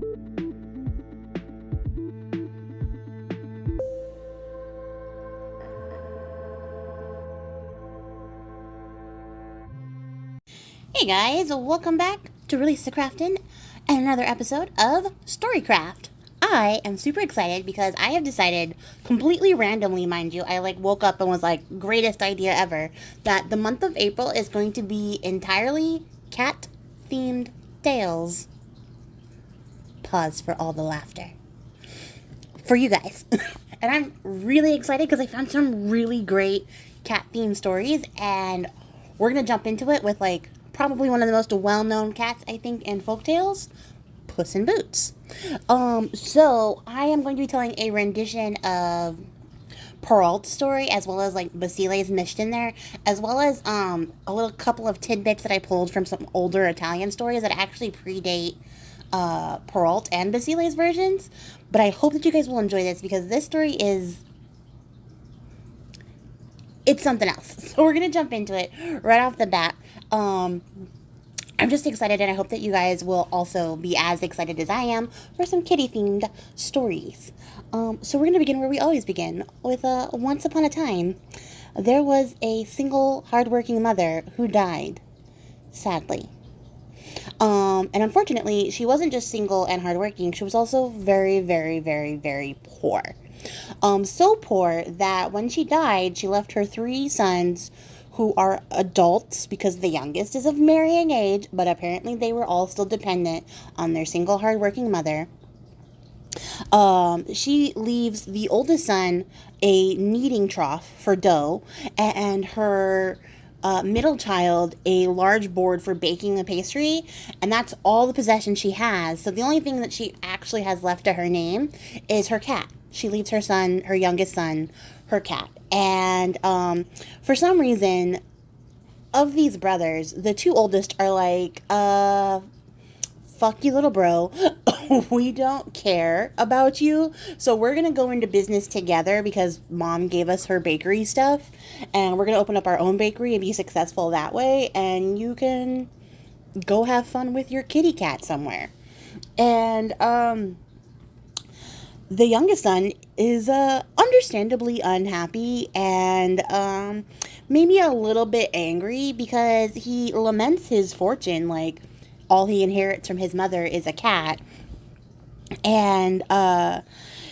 Hey guys, welcome back to Release the Craftin' and another episode of Storycraft. I am super excited because I have decided, completely randomly mind you, I woke up and was like, greatest idea ever, that the month of April is going to be entirely cat-themed tales. Pause for all the laughter. For you guys. And I'm really excited because I found some really great cat-themed stories, and we're going to jump into it with probably one of the most well-known cats, I think, in folktales, Puss in Boots. So I am going to be telling a rendition of Perrault's story, as well as Basile's mixed in there, as well as a little couple of tidbits that I pulled from some older Italian stories that actually predate Perrault and Basile's versions. But I hope that you guys will enjoy this because this story it's something else. So we're going to jump into it right off the bat. I'm just excited, and I hope that you guys will also be as excited as I am for some kitty-themed stories. So we're going to begin where we always begin, with once upon a time, there was a single, hardworking mother who died, sadly. And unfortunately, she wasn't just single and hardworking, she was also very, very, very, very poor. So poor that when she died, she left her 3 sons who are adults because the youngest is of marrying age, but apparently they were all still dependent on their single hardworking mother. She leaves the oldest son a kneading trough for dough, and her middle child a large board for baking the pastry, and that's all the possession she has. So the only thing that she actually has left to her name is her cat. She leaves her youngest son, her cat. And for some reason, of these brothers, the 2 oldest are like, fuck you, little bro. We don't care about you. So we're going to go into business together because mom gave us her bakery stuff. And we're going to open up our own bakery and be successful that way. And you can go have fun with your kitty cat somewhere. And the youngest son is understandably unhappy and maybe a little bit angry because he laments his fortune. All he inherits from his mother is a cat. And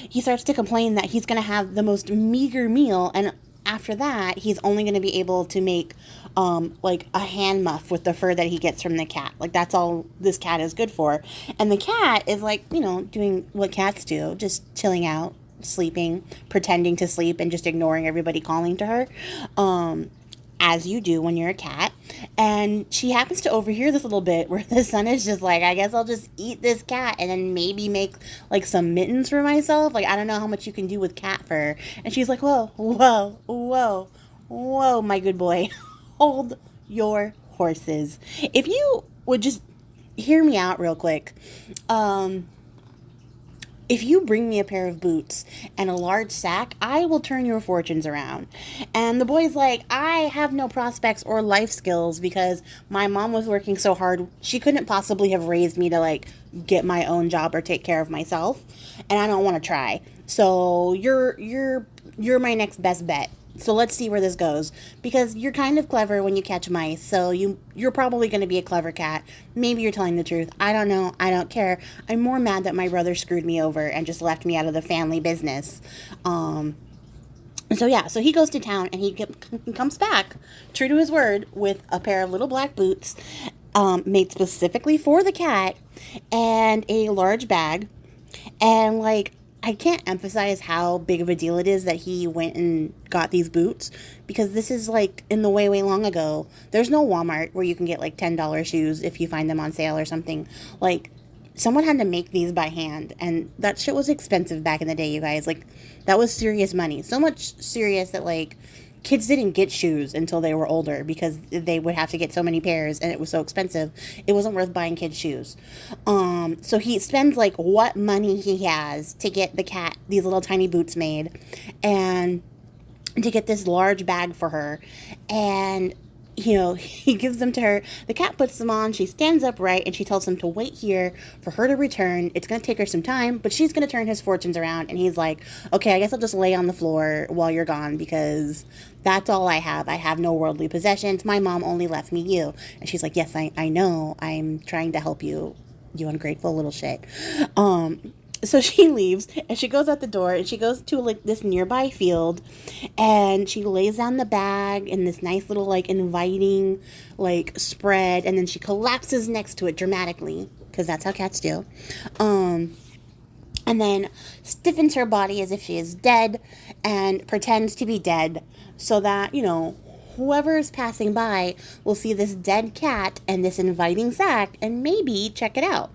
he starts to complain that he's going to have the most meager meal, and after that, he's only going to be able to make a hand muff with the fur that he gets from the cat. That's all this cat is good for. And the cat is doing what cats do, just chilling out, sleeping, pretending to sleep, and just ignoring everybody calling to her, as you do when you're a cat. And she happens to overhear this little bit where the son is just I guess I'll just eat this cat and then maybe make some mittens for myself. I don't know how much you can do with cat fur. And she's like, whoa, whoa, whoa, whoa, my good boy. Hold your horses. If you would just hear me out real quick. If you bring me a pair of boots and a large sack, I will turn your fortunes around. And the boy's like, I have no prospects or life skills because my mom was working so hard. She couldn't possibly have raised me to get my own job or take care of myself. And I don't want to try. So you're my next best bet. So let's see where this goes, because you're kind of clever when you catch mice, so you're probably going to be a clever cat. Maybe you're telling the truth. I don't know. I don't care. I'm more mad that my brother screwed me over and just left me out of the family business. So he goes to town, and he comes back, true to his word, with a pair of little black boots made specifically for the cat and a large bag. And I can't emphasize how big of a deal it is that he went and got these boots, because this is in the way long ago. There's no Walmart where you can get $10 shoes if you find them on sale or something. Someone had to make these by hand, and that shit was expensive back in the day, you guys. That was serious money. So much serious that kids didn't get shoes until they were older because they would have to get so many pairs and it was so expensive. It wasn't worth buying kids shoes. So he spends what money he has to get the cat these little tiny boots made and to get this large bag for her. And he gives them to her. The cat puts them on. She stands upright and she tells him to wait here for her to return. It's going to take her some time, but she's going to turn his fortunes around. And he's like, okay, I guess I'll just lay on the floor while you're gone because that's all I have. I have no worldly possessions. My mom only left me you. And she's like, yes, I know. I'm trying to help you, you ungrateful little shit. So she leaves and she goes out the door and she goes to like this nearby field and she lays down the bag in this nice little like inviting like spread, and then she collapses next to it dramatically because that's how cats do. And then stiffens her body as if she is dead and pretends to be dead so that, whoever is passing by will see this dead cat and this inviting sack and maybe check it out,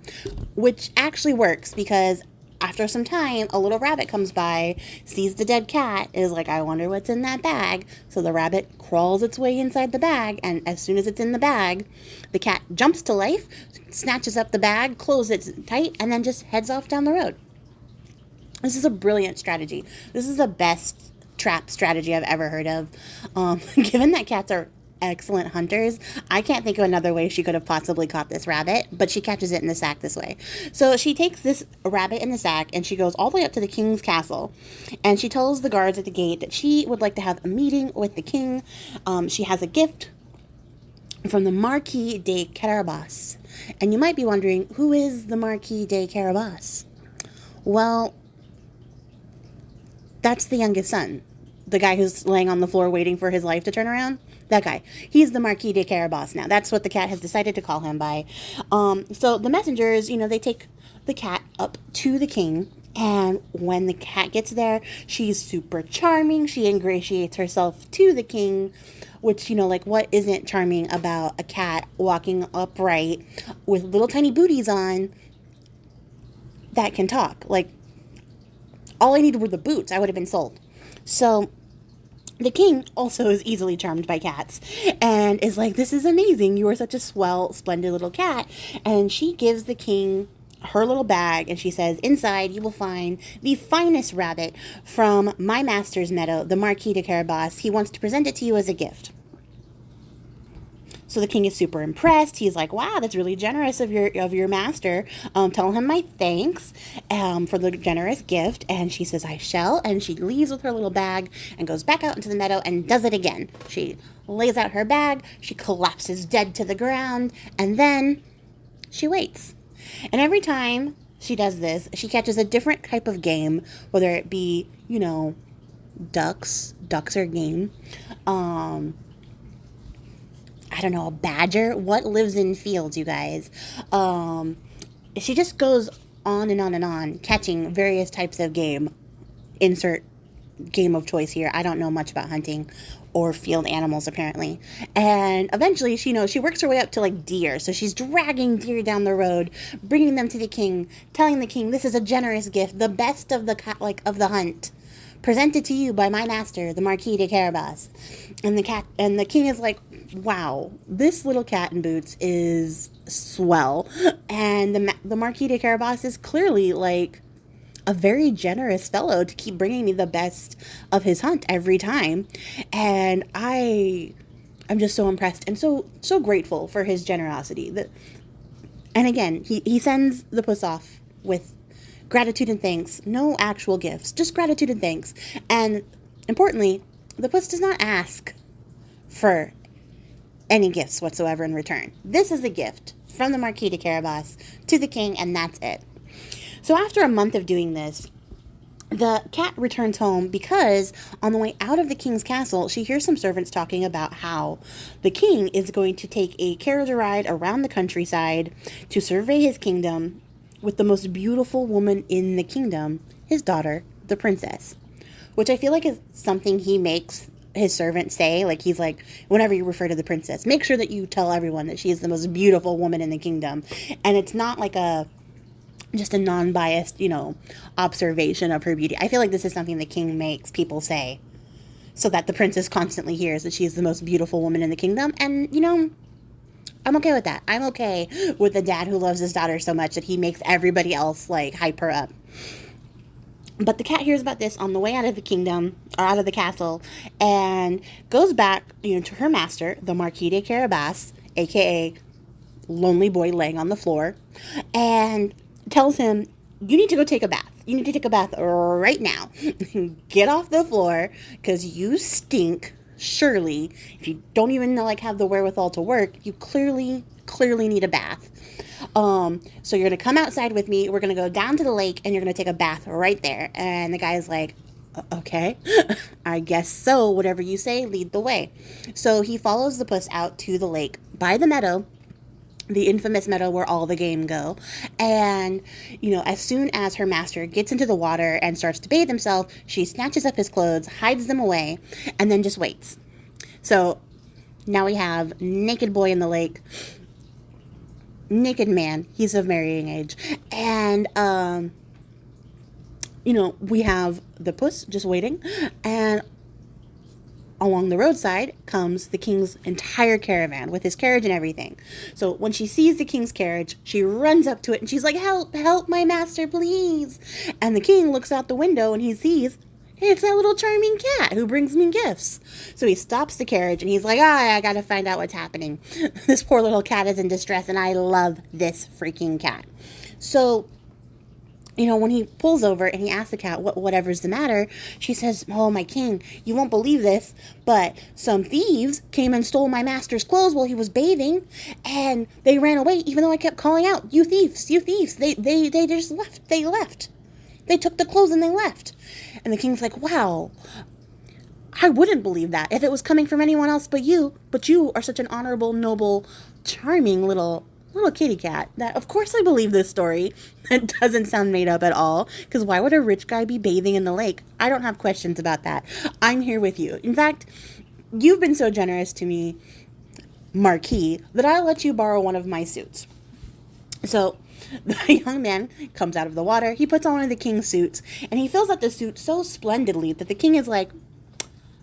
which actually works because after some time, a little rabbit comes by, sees the dead cat, is like, I wonder what's in that bag. So the rabbit crawls its way inside the bag, and as soon as it's in the bag, the cat jumps to life, snatches up the bag, closes it tight, and then just heads off down the road. This is a brilliant strategy. This is the best trap strategy I've ever heard of. Given that cats are excellent hunters, I can't think of another way she could have possibly caught this rabbit, but she catches it in the sack this way. So she takes this rabbit in the sack and she goes all the way up to the king's castle, and she tells the guards at the gate that she would like to have a meeting with the king. She has a gift from the Marquis de Carabas. And you might be wondering, who is the Marquis de Carabas? Well, that's the youngest son. The guy who's laying on the floor waiting for his life to turn around. That guy. He's the Marquis de Carabas now. That's what the cat has decided to call him by. So the messengers, they take the cat up to the king. And when the cat gets there, she's super charming. She ingratiates herself to the king, which, like, what isn't charming about a cat walking upright with little tiny booties on that can talk? Like, all I needed were the boots. I would have been sold. So the king also is easily charmed by cats and is like, this is amazing. You are such a swell, splendid little cat. And she gives the king her little bag and she says, inside you will find the finest rabbit from my master's meadow, the Marquis de Carabas. He wants to present it to you as a gift. So the king is super impressed. He's like, wow, that's really generous of your master. Tell him my thanks for the generous gift. And she says, I shall. And she leaves with her little bag and goes back out into the meadow and does it again. She lays out her bag. She collapses dead to the ground. And then she waits. And every time she does this, she catches a different type of game, whether it be, ducks. Ducks are game. I don't know, a badger. What lives in fields, you guys? She just goes on and on and on, catching various types of game. Insert game of choice here. I don't know much about hunting or field animals, apparently. And eventually, she works her way up to, like, deer. So she's dragging deer down the road, bringing them to the king, telling the king, this is a generous gift, the best of the hunt, presented to you by my master, the Marquis de Carabas. And the king is like, wow, this little cat in boots is swell. And the Marquis de Carabas is clearly like a very generous fellow to keep bringing me the best of his hunt every time. And I'm just so impressed and so grateful for his generosity. And again, he sends the puss off with gratitude and thanks. No actual gifts, just gratitude and thanks. And importantly, the puss does not ask for any gifts whatsoever in return. This is a gift from the Marquis de Carabas to the king, and that's it. So after a month of doing this, the cat returns home because on the way out of the king's castle, she hears some servants talking about how the king is going to take a carriage ride around the countryside to survey his kingdom with the most beautiful woman in the kingdom, his daughter, the princess. Which I feel like is something he makes his servants say. Like, he's like, whenever you refer to the princess, make sure that you tell everyone that she is the most beautiful woman in the kingdom. And it's not like just a non-biased, observation of her beauty. I feel like this is something the king makes people say so that the princess constantly hears that she is the most beautiful woman in the kingdom. And, I'm okay with that. I'm okay with the dad who loves his daughter so much that he makes everybody else, like, hype her up. But the cat hears about this on the way out of the kingdom, or out of the castle, and goes back, to her master, the Marquis de Carabas, aka lonely boy laying on the floor, and tells him, you need to go take a bath. You need to take a bath right now. Get off the floor, because you stink. Surely, if you don't even have the wherewithal to work, you clearly need a bath. So you're gonna come outside with me. We're gonna go down to the lake, and you're gonna take a bath right there. And the guy's like, okay, I guess so. Whatever you say, lead the way. So he follows the puss out to the lake by the meadow, the infamous meadow where all the game go. And, as soon as her master gets into the water and starts to bathe himself, she snatches up his clothes, hides them away, and then just waits. So now we have naked boy in the lake, naked man, he's of marrying age, and we have the puss just waiting, and along the roadside comes the king's entire caravan with his carriage and everything. So when she sees the king's carriage, she runs up to it and she's like, help my master, please. And the king looks out the window and he sees, hey, it's that little charming cat who brings me gifts. So he stops the carriage and he's like, I gotta find out what's happening. This poor little cat is in distress and I love this freaking cat. So when he pulls over and he asks the cat whatever's the matter, she says, oh, my king, you won't believe this, but some thieves came and stole my master's clothes while he was bathing, and they ran away even though I kept calling out, you thieves, you thieves. They just left. They left. They took the clothes and they left. And the king's like, wow, I wouldn't believe that if it was coming from anyone else but you. But you are such an honorable, noble, charming little kitty cat that of course I believe this story. It doesn't sound made up at all, because why would a rich guy be bathing in the lake? I don't have questions about that. I'm here with you. In fact, you've been so generous to me, Marquis, that I'll let you borrow one of my suits. So the young man comes out of the water, he puts on one of the king's suits, and he fills out the suit so splendidly that the king is like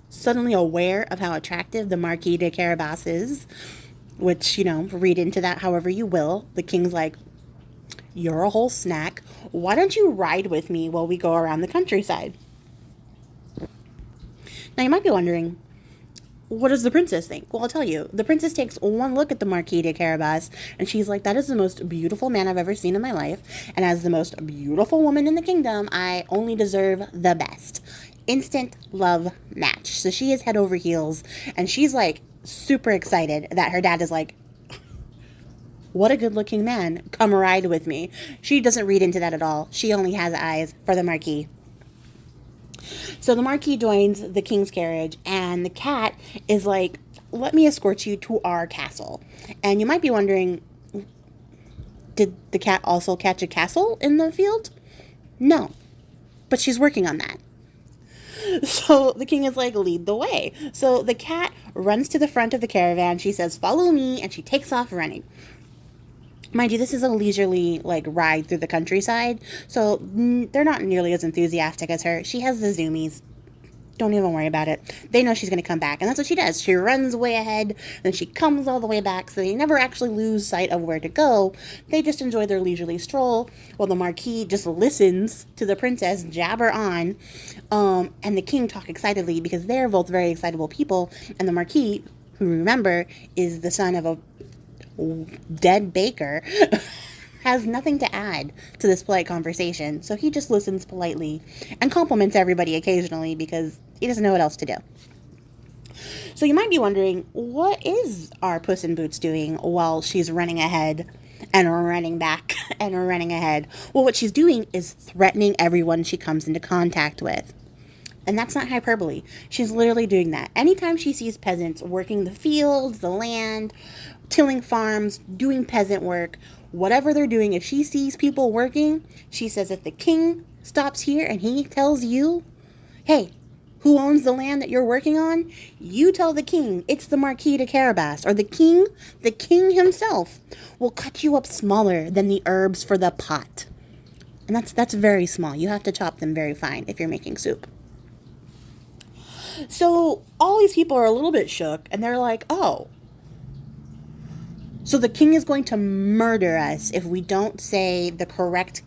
suddenly aware of how attractive the Marquis de Carabas is. Which, read into that however you will. The king's like, you're a whole snack. Why don't you ride with me while we go around the countryside? Now, you might be wondering, what does the princess think? Well, I'll tell you. The princess takes one look at the Marquis de Carabas, and she's like, that is the most beautiful man I've ever seen in my life. And as the most beautiful woman in the kingdom, I only deserve the best. Instant love match. So she is head over heels, and she's like, super excited that her dad is like, what a good looking man, come ride with me. She doesn't read into that at all. She only has eyes for the Marquis. So the Marquis joins the king's carriage, and the cat is like, let me escort you to our castle. And you might be wondering, did the cat also catch a castle in the field? No, but she's working on that. So the king is like, lead the way. So the cat runs to the front of the caravan. She says, follow me. And she takes off running. Mind you, this is a leisurely ride through the countryside. So they're not nearly as enthusiastic as her. She has the zoomies. Don't even worry about it. They know she's going to come back. And that's what she does. She runs way ahead. Then she comes all the way back. So they never actually lose sight of where to go. They just enjoy their leisurely stroll while the Marquis just listens to the princess jabber on. And the king talk excitedly because they're both very excitable people. And the Marquis, who remember is the son of a dead baker, has nothing to add to this polite conversation, so he just listens politely and compliments everybody occasionally because he doesn't know what else to do. So you might be wondering, what is our Puss in Boots doing while she's running ahead and running back and running ahead? Well, what she's doing is threatening everyone she comes into contact with. And that's not hyperbole. She's literally doing that. Anytime she sees peasants working the fields, the land, tilling farms, doing peasant work, whatever they're doing, if she sees people working, she says, if the king stops here and he tells you, hey, who owns the land that you're working on? You tell the king it's the Marquis de Carabas, or the king himself will cut you up smaller than the herbs for the pot. And that's very small. You have to chop them very fine if you're making soup. So all these people are a little bit shook, and they're like, oh, so the king is going to murder us if we don't say the correct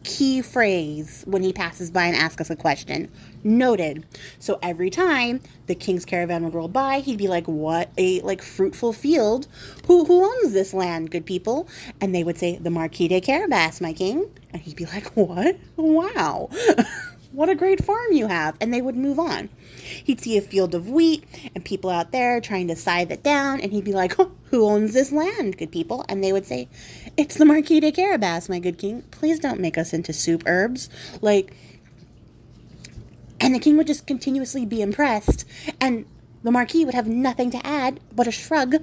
key phrase when he passes by and asks us a question. Noted. So every time the king's caravan would roll by, he'd be like, what a fruitful field. Who owns this land, good people? And they would say, the Marquis de Carabas, my king. And he'd be like, what? Wow. What a great farm you have. And they would move on. He'd see a field of wheat and people out there trying to scythe it down. And he'd be like, oh, who owns this land, good people? And they would say, it's the Marquis de Carabas, my good king. Please don't make us into soup herbs. And the king would just continuously be impressed. And the Marquis would have nothing to add but a shrug.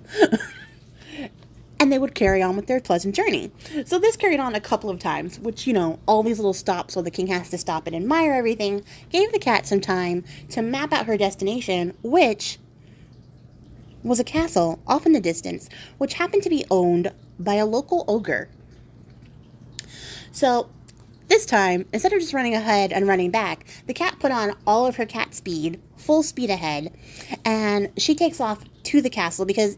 And they would carry on with their pleasant journey. So this carried on a couple of times, which, all these little stops so the king has to stop and admire everything, gave the cat some time to map out her destination, which was a castle off in the distance, which happened to be owned by a local ogre. So this time, instead of just running ahead and running back, the cat put on all of her cat speed, full speed ahead, and she takes off to the castle because,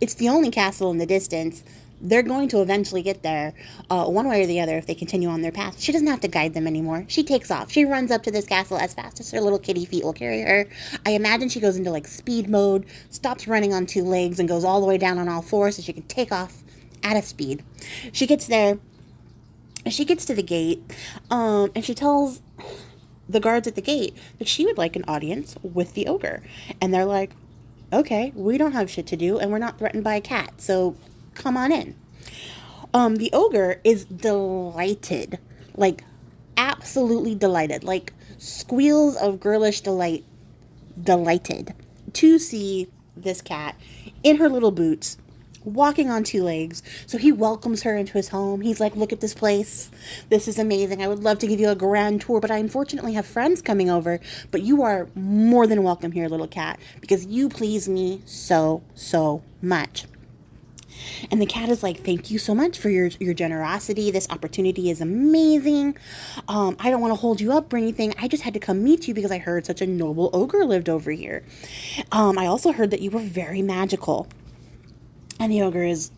it's the only castle in the distance. They're going to eventually get there, one way or the other, if they continue on their path. She doesn't have to guide them anymore. She takes off. She runs up to this castle as fast as her little kitty feet will carry her. I imagine she goes into speed mode, stops running on two legs, and goes all the way down on all fours so she can take off at a speed. She gets there. She gets to the gate, and she tells the guards at the gate that she would like an audience with the ogre. And they're like, okay, we don't have shit to do, and we're not threatened by a cat, so come on in. The ogre is delighted, absolutely delighted, squeals of girlish delighted to see this cat in her little boots, walking on two legs. So he welcomes her into his home. He's like, look at this place. This is amazing. I would love to give you a grand tour, but I unfortunately have friends coming over. But you are more than welcome here, little cat, because you please me so, so much. And the cat is like, thank you so much for your generosity. This opportunity is amazing. I don't want to hold you up or anything. I just had to come meet you because I heard such a noble ogre lived over here. I also heard that you were very magical. And the ogre is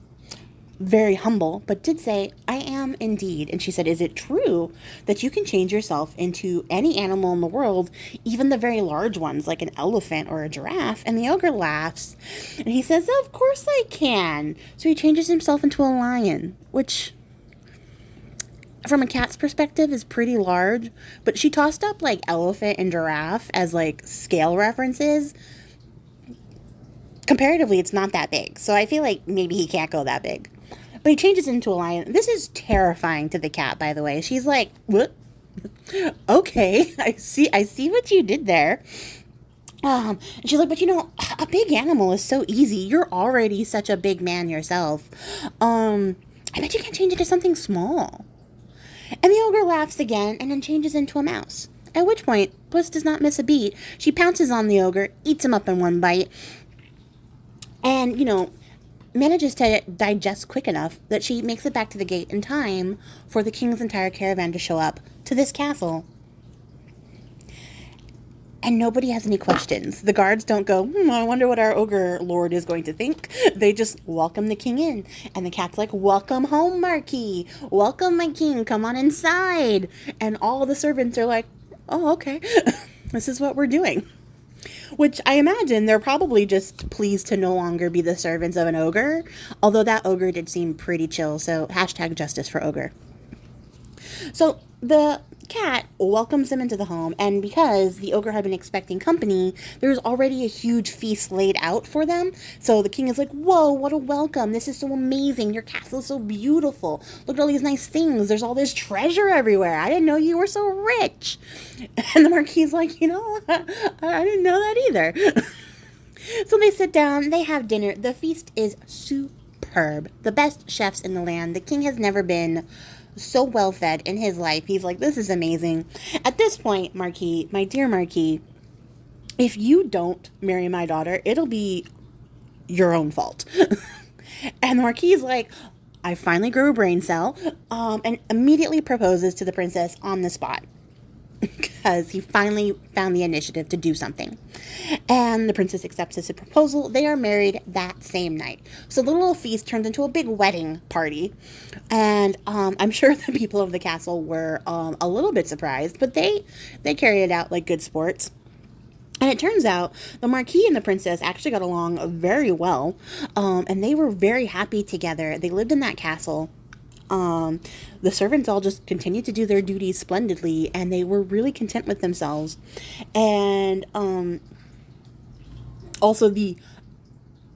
very humble, but did say, I am indeed. And she said, is it true that you can change yourself into any animal in the world, even the very large ones, like an elephant or a giraffe? And the ogre laughs, and he says, of course I can. So he changes himself into a lion, which, from a cat's perspective, is pretty large. But she tossed up, elephant and giraffe as, scale references. Comparatively, it's not that big, so I feel like maybe he can't go that big. But he changes into a lion. This is terrifying to the cat, by the way. She's like, what? Okay, I see what you did there. And she's like, but a big animal is so easy. You're already such a big man yourself. I bet you can change it to something small. And the ogre laughs again and then changes into a mouse. At which point, Puss does not miss a beat. She pounces on the ogre, eats him up in one bite, and, manages to digest quick enough that she makes it back to the gate in time for the king's entire caravan to show up to this castle. And nobody has any questions. The guards don't go, I wonder what our ogre lord is going to think. They just welcome the king in. And the cat's like, welcome home, Marquis. Welcome, my king. Come on inside. And all the servants are like, oh, okay. This is what we're doing. Which I imagine they're probably just pleased to no longer be the servants of an ogre. Although that ogre did seem pretty chill. So #justice for ogre. So the cat welcomes them into the home. And because the ogre had been expecting company, there's already a huge feast laid out for them. So the king is like, whoa, what a welcome. This is so amazing. Your castle is so beautiful. Look at all these nice things. There's all this treasure everywhere. I didn't know you were so rich. And the Marquis is like, I didn't know that either. So they sit down. They have dinner. The feast is superb. The best chefs in the land. The king has never been so well fed in his life. He's like, this is amazing. At this point, Marquis, my dear Marquis, if you don't marry my daughter, it'll be your own fault. And the Marquis is like, I finally grew a brain cell, and immediately proposes to the princess on the spot. because he finally found the initiative to do something. And the princess accepts his proposal. They are married that same night. So the little feast turns into a big wedding party. And I'm sure the people of the castle were a little bit surprised, but they carried it out like good sports. And it turns out the Marquis and the princess actually got along very well, and they were very happy together. They lived in that castle. The servants all just continued to do their duties splendidly, and they were really content with themselves. And also the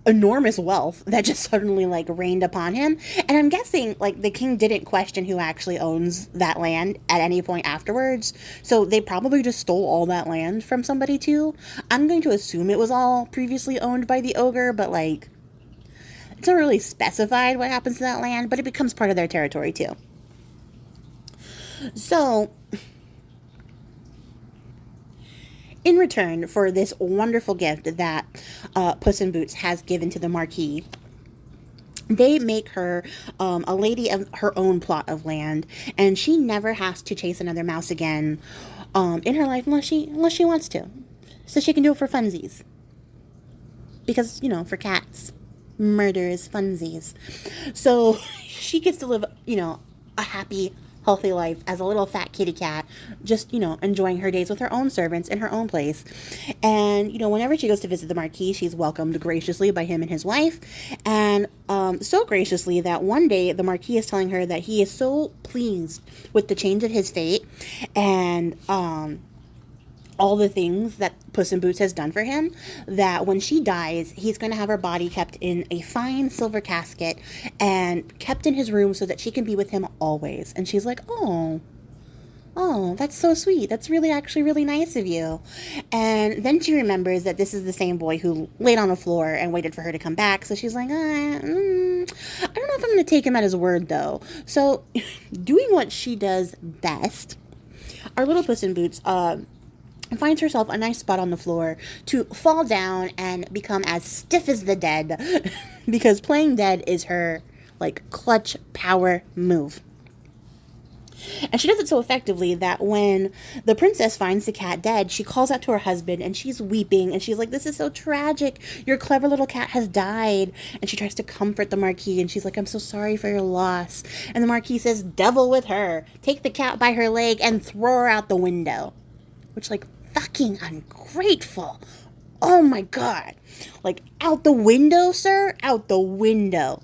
enormous wealth that just suddenly like rained upon him. And I'm guessing like the king didn't question who actually owns that land at any point afterwards, so they probably just stole all that land from somebody too. I'm going to assume it was all previously owned by the ogre, but like it's not really specified what happens to that land, but it becomes part of their territory too. So in return for this wonderful gift that Puss in Boots has given to the Marquis, they make her a lady of her own plot of land, and she never has to chase another mouse again in her life unless she wants to. So she can do it for funsies. Because, you know, for cats, murder is funsies. So she gets to live, you know, a happy, healthy life as a little fat kitty cat, just, you know, enjoying her days with her own servants in her own place. And, you know, whenever she goes to visit the Marquis, she's welcomed graciously by him and his wife, and so graciously that one day the Marquis is telling her that he is so pleased with the change of his fate and all the things that Puss in Boots has done for him, that when she dies, he's going to have her body kept in a fine silver casket and kept in his room so that she can be with him always. And she's like, oh, that's so sweet. That's really actually really nice of you. And then she remembers that this is the same boy who laid on the floor and waited for her to come back. So she's like, I don't know if I'm going to take him at his word, though. So doing what she does best, our little Puss in Boots finds herself a nice spot on the floor to fall down and become as stiff as the dead because playing dead is her like clutch power move. And she does it so effectively that when the princess finds the cat dead, she calls out to her husband and she's weeping and she's like, this is so tragic. Your clever little cat has died. And she tries to comfort the Marquis and she's like, I'm so sorry for your loss. And the Marquis says, devil with her. Take the cat by her leg and throw her out the window. Which, like, fucking ungrateful. Oh my god. Like, out the window, sir? Out the window.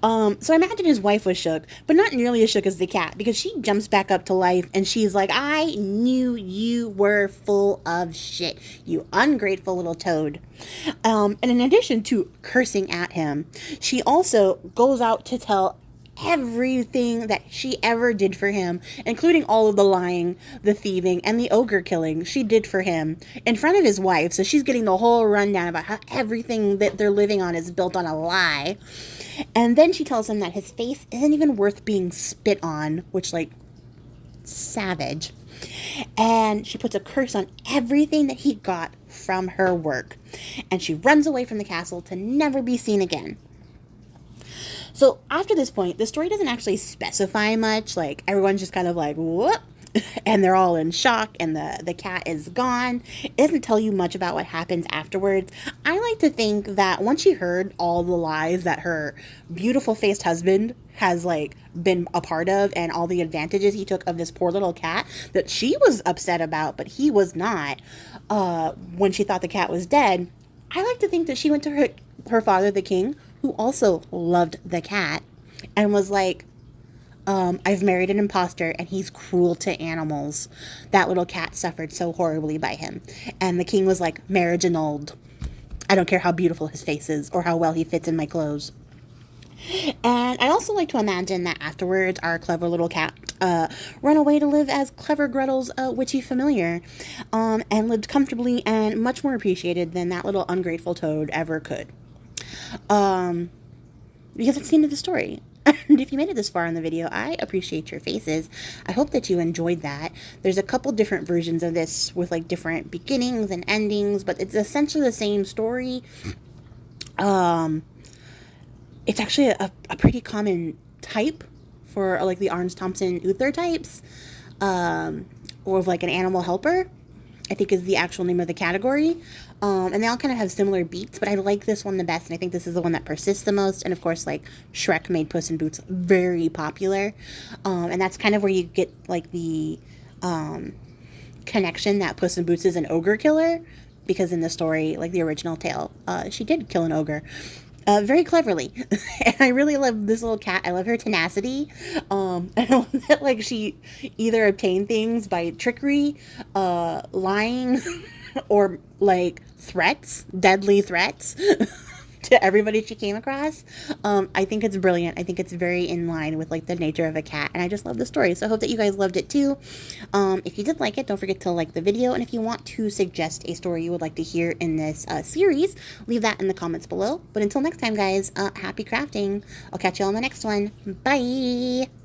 So I imagine his wife was shook, but not nearly as shook as the cat, because she jumps back up to life and she's like, I knew you were full of shit, you ungrateful little toad. And in addition to cursing at him, she also goes out to tell everything that she ever did for him, including all of the lying, the thieving, and the ogre killing she did for him in front of his wife. So she's getting the whole rundown about how everything that they're living on is built on a lie. And then she tells him that his face isn't even worth being spit on, which, like, savage. And she puts a curse on everything that he got from her work. And she runs away from the castle to never be seen again. So after this point, the story doesn't actually specify much. Like, everyone's just kind of like, whoop, and they're all in shock, and the cat is gone. It doesn't tell you much about what happens afterwards. I like to think that once she heard all the lies that her beautiful-faced husband has, like, been a part of, and all the advantages he took of this poor little cat that she was upset about, but he was not, when she thought the cat was dead, I like to think that she went to her father, the king, who also loved the cat, and was like, I've married an imposter and he's cruel to animals. That little cat suffered so horribly by him. And the king was like, marriage annulled. I don't care how beautiful his face is or how well he fits in my clothes. And I also like to imagine that afterwards our clever little cat ran away to live as Clever Gretel's witchy familiar, and lived comfortably and much more appreciated than that little ungrateful toad ever could. Because it's the end of the story. And if you made it this far in the video, I appreciate your faces. I hope that you enjoyed that. There's a couple different versions of this with like different beginnings and endings, but it's essentially the same story. It's actually a pretty common type for like the Arns Thompson Uther types. or of like an animal helper, I think is the actual name of the category. And they all kind of have similar beats, but I like this one the best, and I think this is the one that persists the most. And of course, like Shrek made Puss in Boots very popular, and that's kind of where you get like the connection that Puss in Boots is an ogre killer, because in the story, like the original tale, she did kill an ogre. Very cleverly. And I really love this little cat. I love her tenacity. And I love that, like, she either obtained things by trickery, lying, or, like, threats, deadly threats to everybody she came across. I think it's brilliant. I think it's very in line with, like, the nature of a cat. And I just love the story. So I hope that you guys loved it, too. If you did like it, don't forget to like the video. And if you want to suggest a story you would like to hear in this series, leave that in the comments below. But until next time, guys, happy crafting. I'll catch you on the next one. Bye!